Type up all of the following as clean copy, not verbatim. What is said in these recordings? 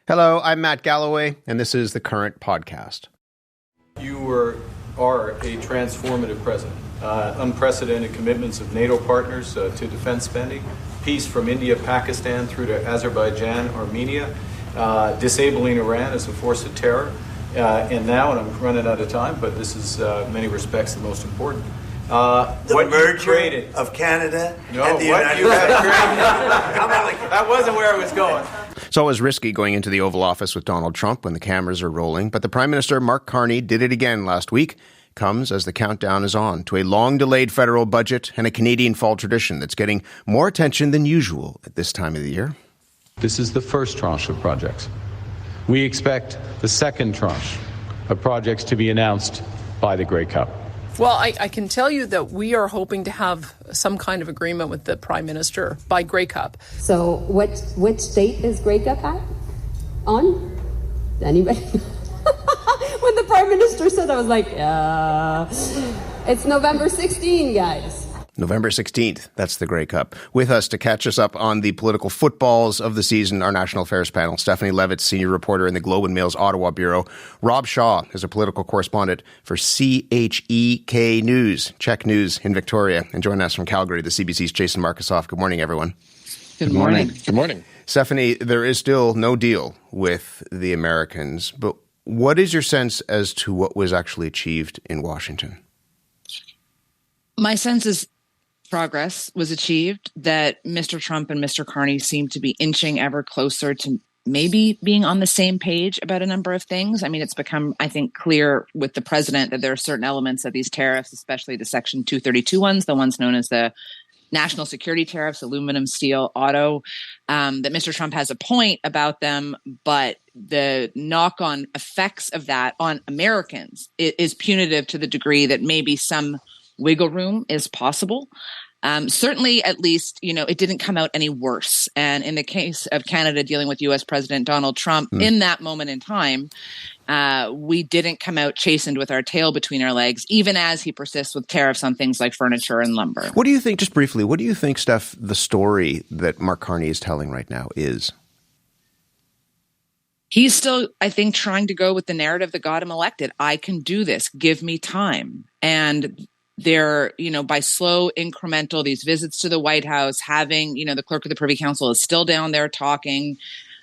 Hello, I'm Matt Galloway, and this is the Current Podcast. You are a transformative president. Unprecedented commitments of NATO partners to defense spending, peace from India, Pakistan through to Azerbaijan, Armenia, disabling Iran as a force of terror, and now, and I'm running out of time, but this is in many respects the most important. The merger of Canada and the United States. That wasn't where I was going. It's always risky going into the Oval Office with Donald Trump when the cameras are rolling, but the Prime Minister, Mark Carney, did it again last week. Comes as the countdown is on to a long-delayed federal budget and a Canadian fall tradition that's getting more attention than usual at this time of the year. This is the first tranche of projects. We expect the second tranche of projects to be announced by the Grey Cup. Well, I can tell you that we are hoping to have some kind of agreement with the Prime Minister by Grey Cup. So which date is Grey Cup on? Anybody? When the Prime Minister said, I was like, it's November 16, guys. November 16th, that's the Grey Cup. With us to catch us up on the political footballs of the season, our National Affairs panel, Stephanie Levitt, senior reporter in the Globe and Mail's Ottawa Bureau. Rob Shaw is a political correspondent for CHEK News, Czech News in Victoria. And joining us from Calgary, the CBC's Jason Markusoff. Good morning, everyone. Good morning. Good morning. Stephanie, there is still no deal with the Americans, but what is your sense as to what was actually achieved in Washington? My sense is progress was achieved, that Mr. Trump and Mr. Carney seem to be inching ever closer to maybe being on the same page about a number of things. I mean, it's become, I think, clear with the president that there are certain elements of these tariffs, especially the Section 232 ones, the ones known as the national security tariffs, aluminum, steel, auto, that Mr. Trump has a point about them, but the knock-on effects of that on Americans is punitive to the degree that maybe some wiggle room is possible. Certainly, at least, it didn't come out any worse. And in the case of Canada dealing with U.S. President Donald Trump, in that moment in time, we didn't come out chastened with our tail between our legs, even as he persists with tariffs on things like furniture and lumber. What do you think, just briefly, what do you think, Steph, the story that Mark Carney is telling right now is? He's still, I think, trying to go with the narrative that got him elected. I can do this. Give me time. And they're, by slow, incremental, these visits to the White House, having, the clerk of the Privy Council is still down there talking,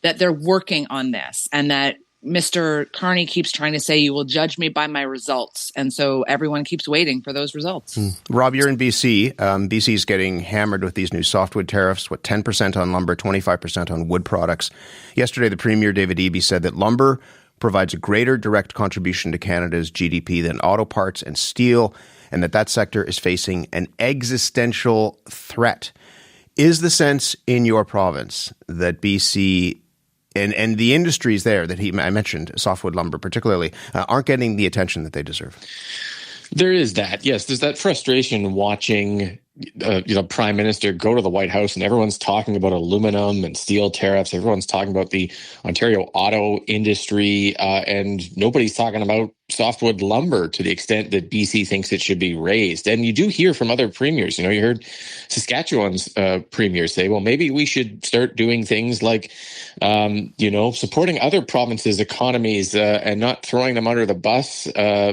that they're working on this, and that Mr. Carney keeps trying to say, you will judge me by my results. And so everyone keeps waiting for those results. Rob, you're in BC. BC is getting hammered with these new softwood tariffs, 10% on lumber, 25% on wood products. Yesterday, the Premier, David Eby, said that lumber provides a greater direct contribution to Canada's GDP than auto parts and steel, and that sector is facing an existential threat. Is the sense in your province that BC and the industries there that I mentioned, softwood lumber particularly, aren't getting the attention that they deserve? There is that. Yes, there's that frustration watching Prime Minister go to the White House and everyone's talking about aluminum and steel tariffs. Everyone's talking about the Ontario auto industry, and nobody's talking about softwood lumber to the extent that BC thinks it should be raised. And you do hear from other premiers. You heard Saskatchewan's premier say, well, maybe we should start doing things like, supporting other provinces' economies and not throwing them under the bus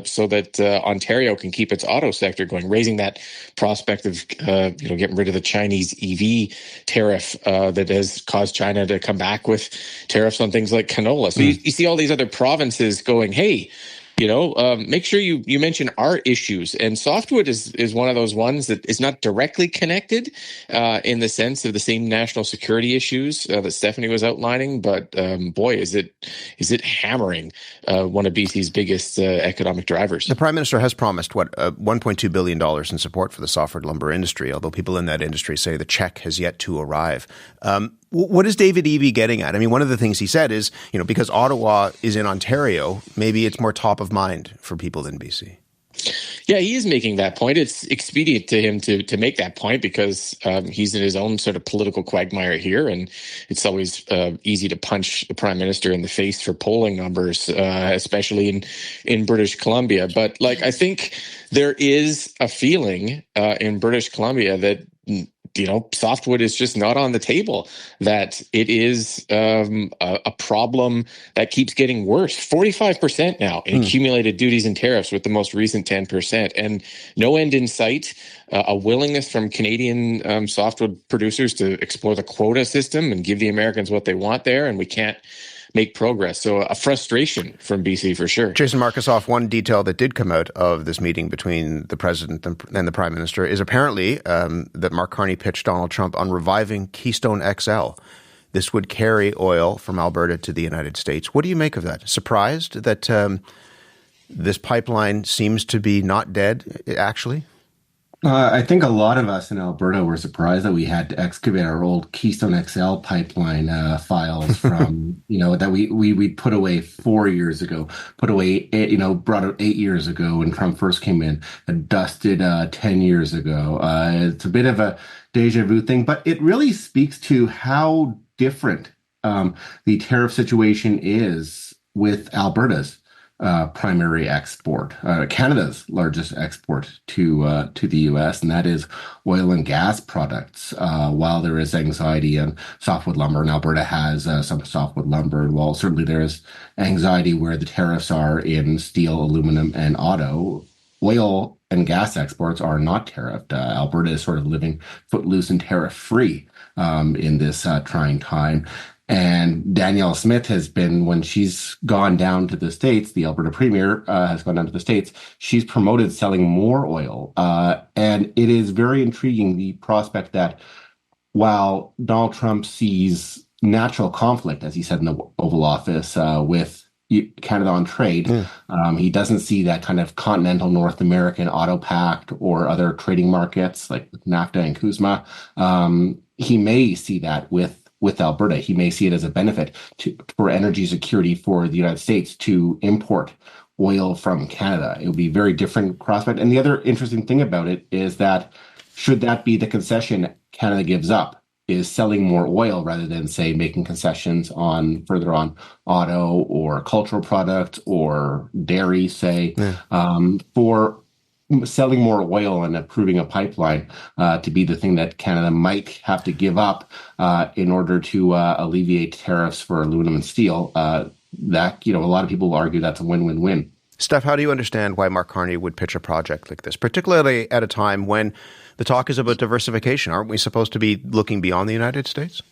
so that Ontario can keep its auto sector going, raising that prospect of, getting rid of the Chinese EV tariff that has caused China to come back with tariffs on things like canola. So you see all these other provinces going, hey, make sure you mention our issues. And softwood is one of those ones that is not directly connected in the sense of the same national security issues that Stephanie was outlining. But boy, is it hammering one of BC's biggest economic drivers. The Prime Minister has promised, $1.2 billion in support for the softwood lumber industry, although people in that industry say the check has yet to arrive. What is David Eby getting at? I mean, one of the things he said is, because Ottawa is in Ontario, maybe it's more top of mind for people than BC. Yeah, he is making that point. It's expedient to him to make that point because he's in his own sort of political quagmire here, and it's always easy to punch the Prime Minister in the face for polling numbers, especially in British Columbia. But I think there is a feeling in British Columbia that softwood is just not on the table, that it is a problem that keeps getting worse. 45% now in accumulated duties and tariffs with the most recent 10%, and no end in sight. A willingness from Canadian softwood producers to explore the quota system and give the Americans what they want there, and we can't make progress. So a frustration from BC for sure. Jason Markusoff, one detail that did come out of this meeting between the president and the prime minister is apparently that Mark Carney pitched Donald Trump on reviving Keystone XL. This would carry oil from Alberta to the United States. What do you make of that? Surprised that this pipeline seems to be not dead, actually? I think a lot of us in Alberta were surprised that we had to excavate our old Keystone XL pipeline files from, that we put away 4 years ago, brought out 8 years ago when Trump first came in, and dusted 10 years ago. It's a bit of a deja vu thing, but it really speaks to how different the tariff situation is with Alberta's primary export, Canada's largest export to the U.S., and that is oil and gas products. While there is anxiety on softwood lumber, and Alberta has some softwood lumber, well, certainly there is anxiety where the tariffs are in steel, aluminum, and auto. Oil and gas exports are not tariffed. Alberta is sort of living footloose and tariff-free in this trying time. And Danielle Smith has been, when she's gone down to the States, the Alberta Premier has gone down to the States, she's promoted selling more oil. And it is very intriguing, the prospect that while Donald Trump sees natural conflict, as he said in the Oval Office, with Canada on trade, he doesn't see that kind of continental North American auto pact or other trading markets like NAFTA and CUSMA. He may see that with Alberta. He may see it as a benefit for energy security for the United States to import oil from Canada. It would be a very different prospect. And the other interesting thing about it is that should that be the concession Canada gives up, is selling more oil rather than, say, making concessions further on auto or cultural products or dairy, say, for selling more oil and approving a pipeline to be the thing that Canada might have to give up in order to alleviate tariffs for aluminum and steel. That, a lot of people argue that's a win-win-win. Steph, how do you understand why Mark Carney would pitch a project like this, particularly at a time when the talk is about diversification? Aren't we supposed to be looking beyond the United States?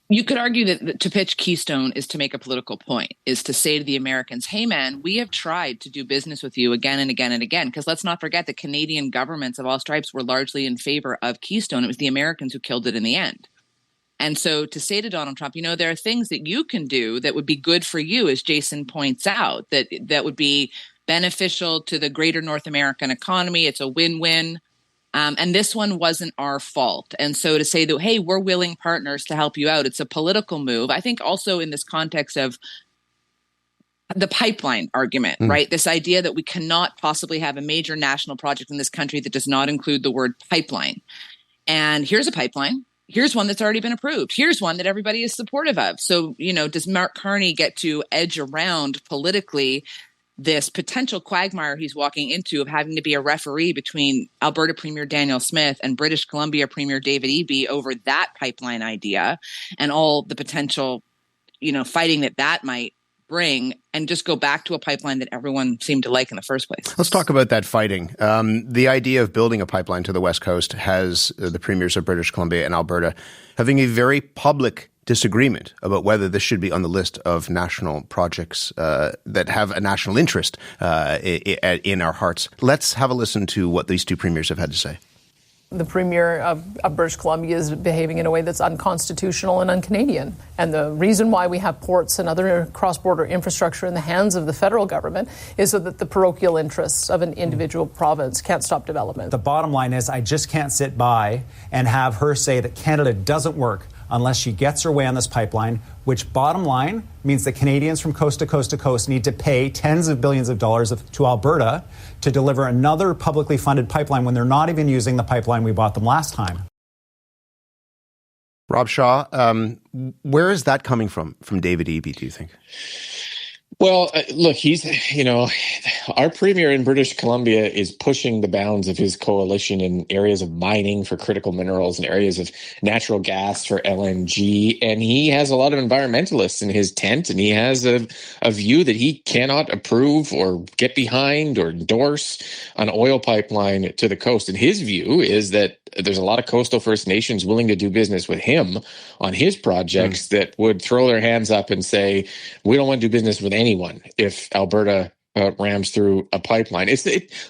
You could argue that to pitch Keystone is to make a political point, is to say to the Americans, hey, man, we have tried to do business with you again and again and again. Because let's not forget that Canadian governments of all stripes were largely in favor of Keystone. It was the Americans who killed it in the end. And so to say to Donald Trump, there are things that you can do that would be good for you, as Jason points out, that would be beneficial to the greater North American economy. It's a win-win. And this one wasn't our fault. And so to say that, hey, we're willing partners to help you out, it's a political move. I think also in this context of the pipeline argument, right? This idea that we cannot possibly have a major national project in this country that does not include the word pipeline. And here's a pipeline. Here's one that's already been approved. Here's one that everybody is supportive of. So, does Mark Carney get to edge around politically this potential quagmire he's walking into of having to be a referee between Alberta Premier Danielle Smith and British Columbia Premier David Eby over that pipeline idea and all the potential, fighting that might bring, and just go back to a pipeline that everyone seemed to like in the first place? Let's talk about that fighting. The idea of building a pipeline to the West Coast has the premiers of British Columbia and Alberta having a very public disagreement about whether this should be on the list of national projects that have a national interest in our hearts. Let's have a listen to what these two premiers have had to say. The Premier of British Columbia is behaving in a way that's unconstitutional and un-Canadian. And the reason why we have ports and other cross-border infrastructure in the hands of the federal government is so that the parochial interests of an individual province can't stop development. The bottom line is I just can't sit by and have her say that Canada doesn't work unless she gets her way on this pipeline, which bottom line means that Canadians from coast to coast to coast need to pay tens of billions of dollars to Alberta to deliver another publicly funded pipeline when they're not even using the pipeline we bought them last time. Rob Shaw, where is that coming from David Eby, do you think? Well, look, our premier in British Columbia is pushing the bounds of his coalition in areas of mining for critical minerals and areas of natural gas for LNG. And he has a lot of environmentalists in his tent, and he has a view that he cannot approve or get behind or endorse an oil pipeline to the coast. And his view is that there's a lot of coastal First Nations willing to do business with him on his projects that would throw their hands up and say, we don't want to do business with anyone if Alberta rams through a pipeline.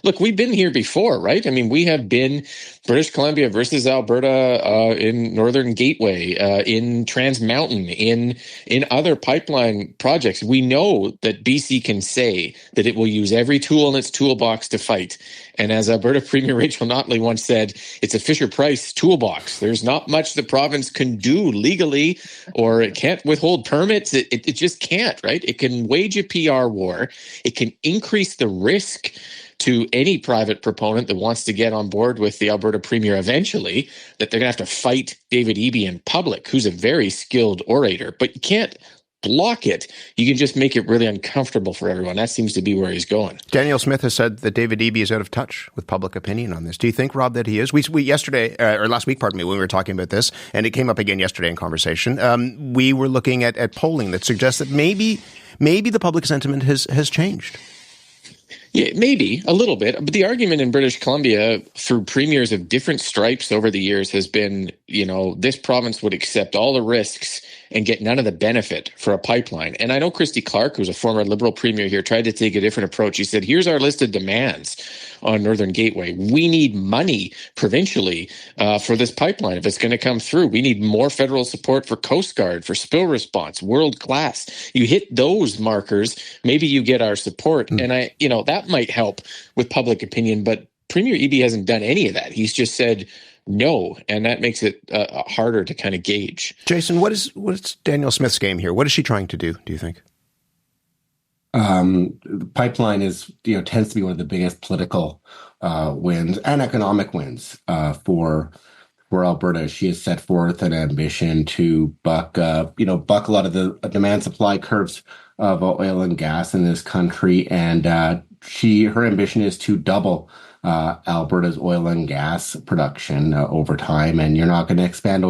Look, we've been here before, right? I mean, we have been British Columbia versus Alberta in Northern Gateway, in Trans Mountain, in other pipeline projects. We know that BC can say that it will use every tool in its toolbox to fight. And as Alberta Premier Rachel Notley once said, it's a Fisher-Price toolbox. There's not much the province can do legally, or it can't withhold permits. It just can't, right? It can wage a PR war. It can increase the risk to any private proponent that wants to get on board with the Alberta Premier eventually, that they're going to have to fight David Eby in public, who's a very skilled orator. But you can't block it. You can just make it really uncomfortable for everyone. That seems to be where he's going. Danielle Smith has said that David Eby is out of touch with public opinion on this. Do you think, Rob, that he is? We yesterday, or last week, pardon me, when we were talking about this, and it came up again yesterday in conversation, we were looking at polling that suggests that maybe the public sentiment has changed. Yeah, maybe a little bit. But the argument in British Columbia through premiers of different stripes over the years has been, this province would accept all the risks and get none of the benefit for a pipeline. And I know Christy Clark, who's a former Liberal premier here, tried to take a different approach. He said, here's our list of demands on Northern Gateway. We need money provincially for this pipeline if it's going to come through. We need more federal support for Coast Guard, for spill response, world class. You hit those markers, maybe you get our support. And that might help with public opinion, but Premier Eby hasn't done any of that. He's just said no, and that makes it harder to kind of gauge. Jason, what's Danielle Smith's game here? What is she trying to do you think? The pipeline tends to be one of the biggest political wins and economic wins for Alberta. She has set forth an ambition to buck a lot of the demand supply curves of oil and gas in this country, and her ambition is to double Alberta's oil and gas production over time. And you're not going to expand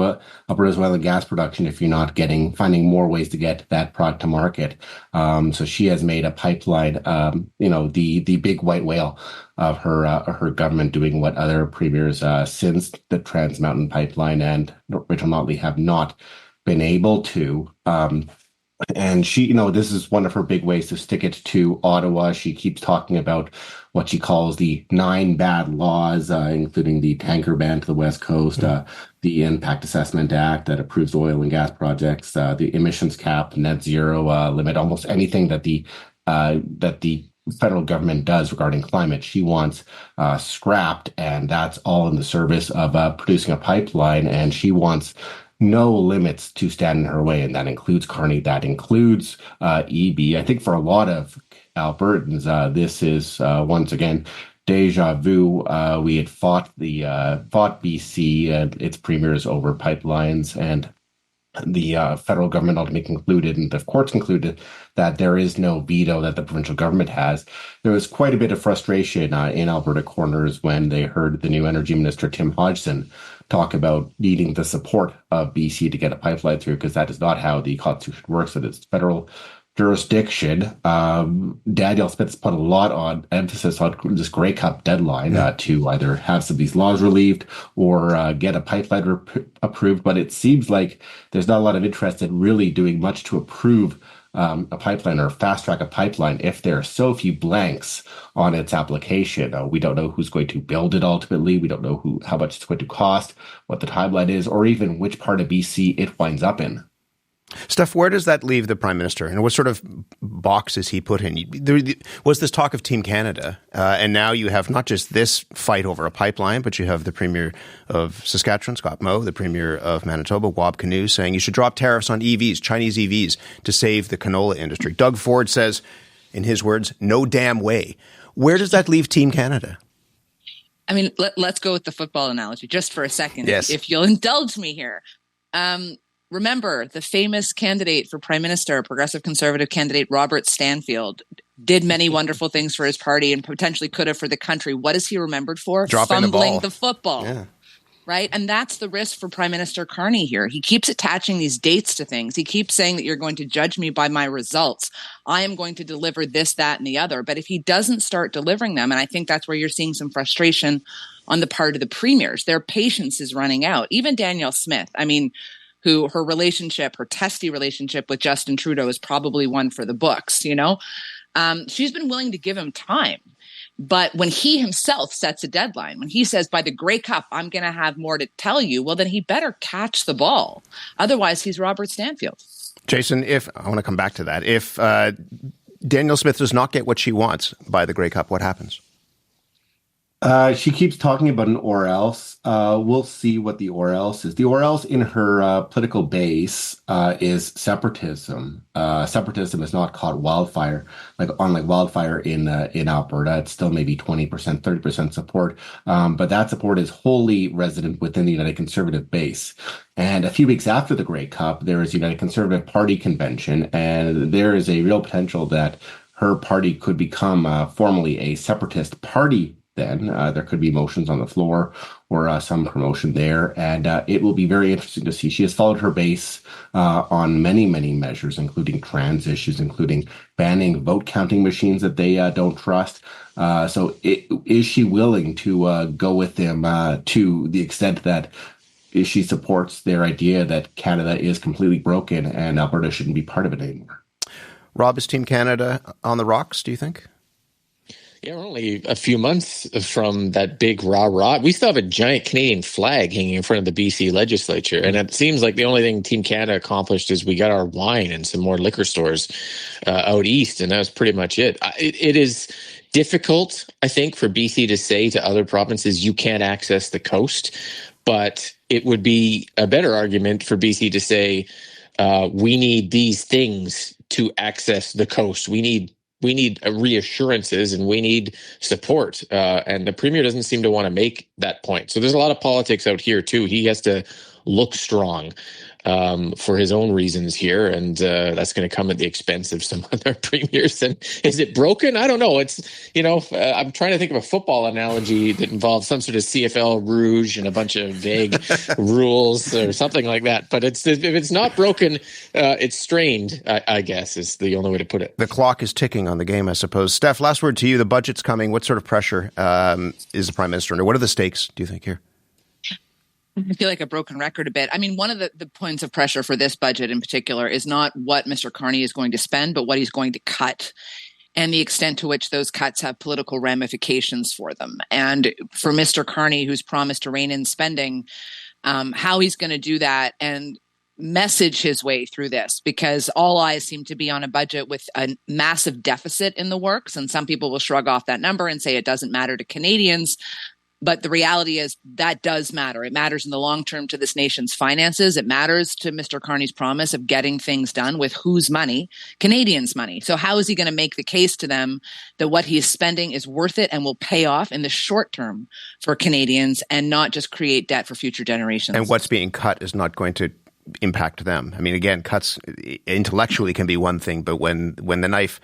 Alberta's oil and gas production if you're not finding more ways to get that product to market. So she has made a pipeline, the big white whale of her government, doing what other premiers since the Trans Mountain Pipeline and Rachel Notley have not been able to. And she, this is one of her big ways to stick it to Ottawa. She keeps talking about what she calls the 9 bad laws, including the tanker ban to the West Coast, the Impact Assessment Act that approves oil and gas projects, the emissions cap, net zero limit, almost anything that the federal government does regarding climate, she wants scrapped, and that's all in the service of producing a pipeline. And she wants no limits to stand in her way, and that includes Carney, that includes Eby. I think for a lot of Albertans, this is once again deja vu. We had fought BC and its premiers over pipelines, and the federal government ultimately concluded, and the courts concluded, that there is no veto that the provincial government has. There was quite a bit of frustration in Alberta corners when they heard the new energy minister, Tim Hodgson, talk about needing the support of BC to get a pipeline through, because that is not how the Constitution works. That it's federal jurisdiction. Danielle Smith's put a lot on emphasis on this Grey Cup deadline to either have some of these laws relieved or get a pipeline approved. But it seems like there's not a lot of interest in really doing much to approve a pipeline or fast track a pipeline if there are so few blanks on its application. We don't know who's going to build it ultimately. We don't know how much it's going to cost, what the timeline is, or even which part of BC it winds up in. Steph, where does that leave the Prime Minister, and what sort of box is he put in? There was this talk of Team Canada, and now you have not just this fight over a pipeline, but you have the Premier of Saskatchewan, Scott Moe, the Premier of Manitoba, Wab Kinew, saying you should drop tariffs on EVs, Chinese EVs, to save the canola industry. Doug Ford says, in his words, no damn way. Where does that leave Team Canada? I mean, let's go with the football analogy just for a second, yes, if you'll indulge me here. remember, the famous candidate for prime minister, progressive conservative candidate Robert Stanfield, did many wonderful things for his party and potentially could have for the country. What is he remembered for? Dropping Fumbling the football. Yeah. Right? And that's the risk for Prime Minister Carney here. He keeps attaching these dates to things. He keeps saying that you're going to judge me by my results. I am going to deliver this, that, and the other. But if he doesn't start delivering them, and I think that's where you're seeing some frustration on the part of the premiers, their patience is running out. Even Danielle Smith, who her testy relationship with Justin Trudeau is probably one for the books, she's been willing to give him time. But when he himself sets a deadline, when he says by the Grey Cup, I'm going to have more to tell you, well, then he better catch the ball. Otherwise, he's Robert Stanfield. Jason, I want to come back to that. If Danielle Smith does not get what she wants by the Grey Cup, what happens? She keeps talking about an or else. We'll see what the or else is. The or else in her political base is separatism. Separatism is not caught wildfire, like wildfire in Alberta. It's still maybe 20%, 30% support. But that support is wholly resident within the United Conservative base. And a few weeks after the Grey Cup, there is a United Conservative Party convention, and there is a real potential that her party could become formally a separatist party. Then there could be motions on the floor or some promotion there. And it will be very interesting to see. She has followed her base on many, many measures, including trans issues, including banning vote counting machines that they don't trust. So is she willing to go with them to the extent that she supports their idea that Canada is completely broken and Alberta shouldn't be part of it anymore? Rob, is Team Canada on the rocks, do you think? Yeah, we're only a few months from that big rah-rah. We still have a giant Canadian flag hanging in front of the BC legislature. And it seems like the only thing Team Canada accomplished is we got our wine and some more liquor stores out east. And that was pretty much it. It is difficult, I think, for BC to say to other provinces, you can't access the coast. But it would be a better argument for BC to say, we need these things to access the coast. We need reassurances and we need support. And the Premier doesn't seem to want to make that point. So there's a lot of politics out here, too. He has to look strong for his own reasons here. And that's going to come at the expense of some other premiers. And is it broken? I don't know. It's, I'm trying to think of a football analogy that involves some sort of CFL rouge and a bunch of vague rules or something like that. But if it's not broken, it's strained, I guess, is the only way to put it. The clock is ticking on the game, I suppose. Steph, last word to you. The budget's coming. What sort of pressure is the Prime Minister under? What are the stakes, do you think, here? I feel like a broken record a bit. One of the points of pressure for this budget in particular is not what Mr. Carney is going to spend, but what he's going to cut and the extent to which those cuts have political ramifications for them. And for Mr. Carney, who's promised to rein in spending, how he's going to do that and message his way through this, because all eyes seem to be on a budget with a massive deficit in the works. And some people will shrug off that number and say it doesn't matter to Canadians. But the reality is that does matter. It matters in the long term to this nation's finances. It matters to Mr. Carney's promise of getting things done with whose money? Canadians' money. So how is he going to make the case to them that what he is spending is worth it and will pay off in the short term for Canadians and not just create debt for future generations? And what's being cut is not going to impact them. Again, cuts intellectually can be one thing, but when the knife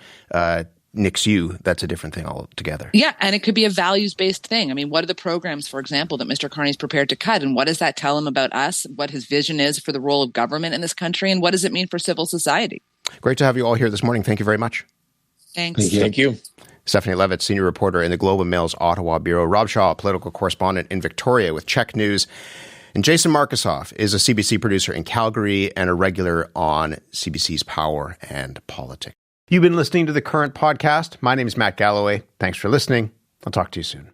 nicks you, that's a different thing altogether. Yeah, and it could be a values-based thing. What are the programs, for example, that Mr. Carney is prepared to cut? And what does that tell him about us, what his vision is for the role of government in this country, and what does it mean for civil society? Great to have you all here this morning. Thank you very much. Thanks. Thank you. Stephanie Levitt, senior reporter in the Globe and Mail's Ottawa Bureau. Rob Shaw, political correspondent in Victoria with Czech News. And Jason Markusoff is a CBC producer in Calgary and a regular on CBC's Power and Politics. You've been listening to The Current Podcast. My name is Matt Galloway. Thanks for listening. I'll talk to you soon.